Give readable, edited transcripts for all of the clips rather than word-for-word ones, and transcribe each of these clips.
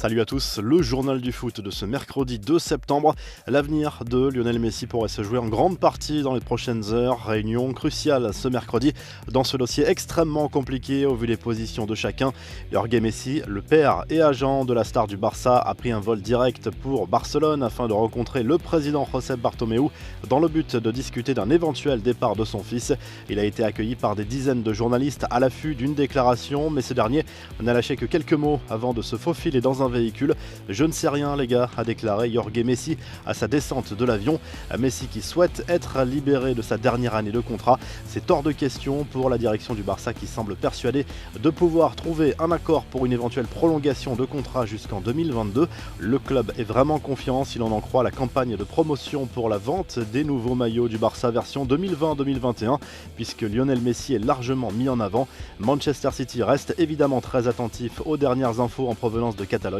Salut à tous, le journal du foot de ce mercredi 2 septembre. L'avenir de Lionel Messi pourrait se jouer en grande partie dans les prochaines heures. Réunion cruciale ce mercredi dans ce dossier extrêmement compliqué au vu des positions de chacun. Jorge Messi, le père et agent de la star du Barça, a pris un vol direct pour Barcelone afin de rencontrer le président Josep Bartomeu dans le but de discuter d'un éventuel départ de son fils. Il a été accueilli par des dizaines de journalistes à l'affût d'une déclaration, mais ce dernier n'a lâché que quelques mots avant de se faufiler dans un véhicule. Je ne sais rien les gars, a déclaré Jorge Messi à sa descente de l'avion. Messi qui souhaite être libéré de sa dernière année de contrat. C'est hors de question pour la direction du Barça qui semble persuadée de pouvoir trouver un accord pour une éventuelle prolongation de contrat jusqu'en 2022. Le club est vraiment confiant si l'on en croit la campagne de promotion pour la vente des nouveaux maillots du Barça version 2020-2021 puisque Lionel Messi est largement mis en avant. Manchester City reste évidemment très attentif aux dernières infos en provenance de Catalogne.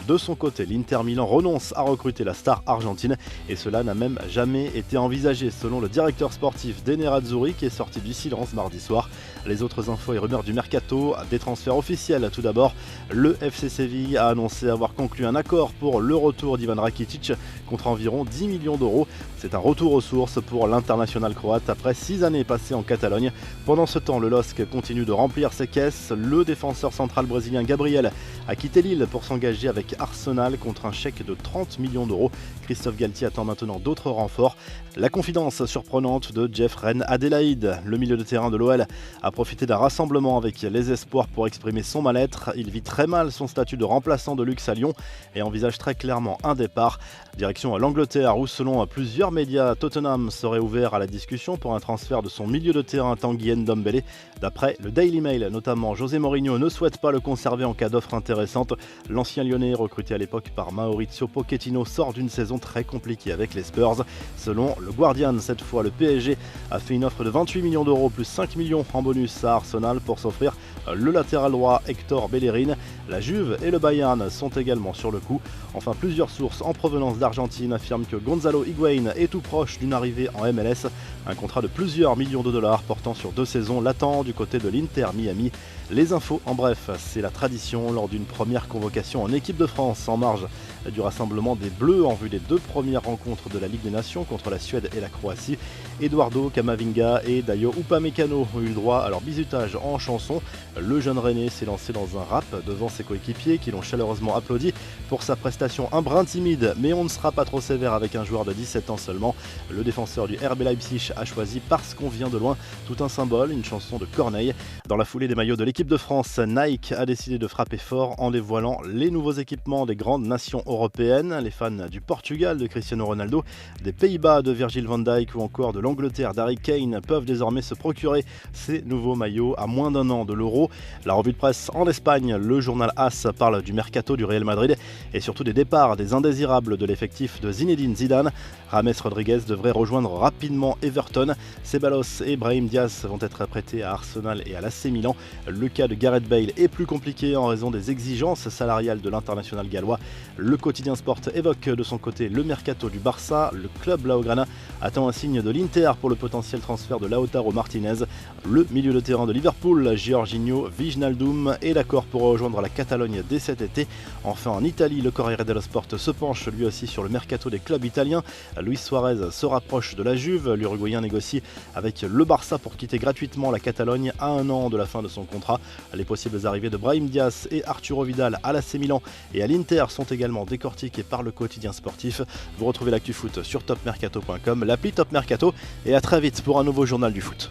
De son côté, l'Inter Milan renonce à recruter la star argentine et cela n'a même jamais été envisagé selon le directeur sportif Nerazzurri qui est sorti du silence mardi soir. Les autres infos et rumeurs du mercato, des transferts officiels tout d'abord. Le FC Séville a annoncé avoir conclu un accord pour le retour d'Ivan Rakitic contre environ 10 millions d'euros. C'est un retour aux sources pour l'international croate après 6 années passées en Catalogne. Pendant ce temps, le LOSC continue de remplir ses caisses. Le défenseur central brésilien Gabriel a quitté Lille pour s'engager avec Arsenal contre un chèque de 30 millions d'euros. Christophe Galtier attend maintenant d'autres renforts. La confidence surprenante de Jeffrey Adélaïde, le milieu de terrain de l'OL, a profité d'un rassemblement avec les espoirs pour exprimer son mal-être. Il vit très mal son statut de remplaçant de luxe à Lyon et envisage très clairement un départ. Direction à l'Angleterre où selon plusieurs médias, Tottenham serait ouvert à la discussion pour un transfert de son milieu de terrain Tanguy Ndombele. D'après le Daily Mail notamment, José Mourinho ne souhaite pas le conserver en cas d'offre intéressante. L'ancien Lyonnais, recruté à l'époque par Mauricio Pochettino, sort d'une saison très compliquée avec les Spurs. Selon le Guardian, cette fois, le PSG a fait une offre de 28 millions d'euros plus 5 millions en bonus à Arsenal pour s'offrir le latéral droit Hector Bellerin. La Juve et le Bayern sont également sur le coup. Enfin, plusieurs sources en provenance d'Argentine affirment que Gonzalo Higuaín est tout proche d'une arrivée en MLS. Un contrat de plusieurs millions de dollars portant sur 2 saisons l'attend du côté de l'Inter Miami. Les infos en bref, c'est la tradition lors d'une première convocation en équipe de France en marge du rassemblement des Bleus en vue des 2 premières rencontres de la Ligue des Nations contre la Suède et la Croatie. Eduardo Camavinga et Dayo Upamecano ont eu le droit à leur bizutage en chanson. Le jeune Rennais s'est lancé dans un rap devant ses coéquipiers qui l'ont chaleureusement applaudi pour sa prestation un brin timide, mais on ne sera pas trop sévère avec un joueur de 17 ans seulement. Le défenseur du RB Leipzig a choisi Parce qu'on vient de loin, tout un symbole, une chanson de Corneille. Dans la foulée des maillots de l'équipe de France, Nike a décidé de frapper fort en dévoilant les nouveaux équipements des grandes nations européennes. Les fans du Portugal de Cristiano Ronaldo, des Pays-Bas de Virgil van Dijk ou encore de l'Angleterre d'Harry Kane peuvent désormais se procurer ces nouveaux maillots à moins d'un an de l'Euro. La revue de presse en Espagne, le journal AS parle du mercato du Real Madrid et surtout des départs des indésirables de l'effectif de Zinedine Zidane. James Rodriguez devrait rejoindre rapidement Everton. Ceballos et Brahim Diaz vont être prêtés à Arsenal et à l'AC Milan. Le cas de Gareth Bale est plus compliqué en raison des exigences salariales de l'international gallois. Le quotidien Sport évoque de son côté le mercato du Barça. Le club Blaugrana attend un signe de l'Inter pour le potentiel transfert de Lautaro Martinez. Le milieu de terrain de Liverpool, Giorginio Wijnaldum, est d'accord pour rejoindre la Catalogne dès cet été. Enfin en Italie, le Corriere dello Sport se penche lui aussi sur le mercato des clubs italiens. Luis Suarez se rapproche de la Juve. L'Uruguayen négocie avec le Barça pour quitter gratuitement la Catalogne à un an de la fin de son contrat. Les possibles arrivées de Brahim Diaz et Arturo Vidal à l'AC Milan et à l'Inter sont également décortiquées par le quotidien sportif. Vous retrouvez l'actu foot sur topmercato.com, l'appli Top Mercato et à très vite pour un nouveau journal du foot.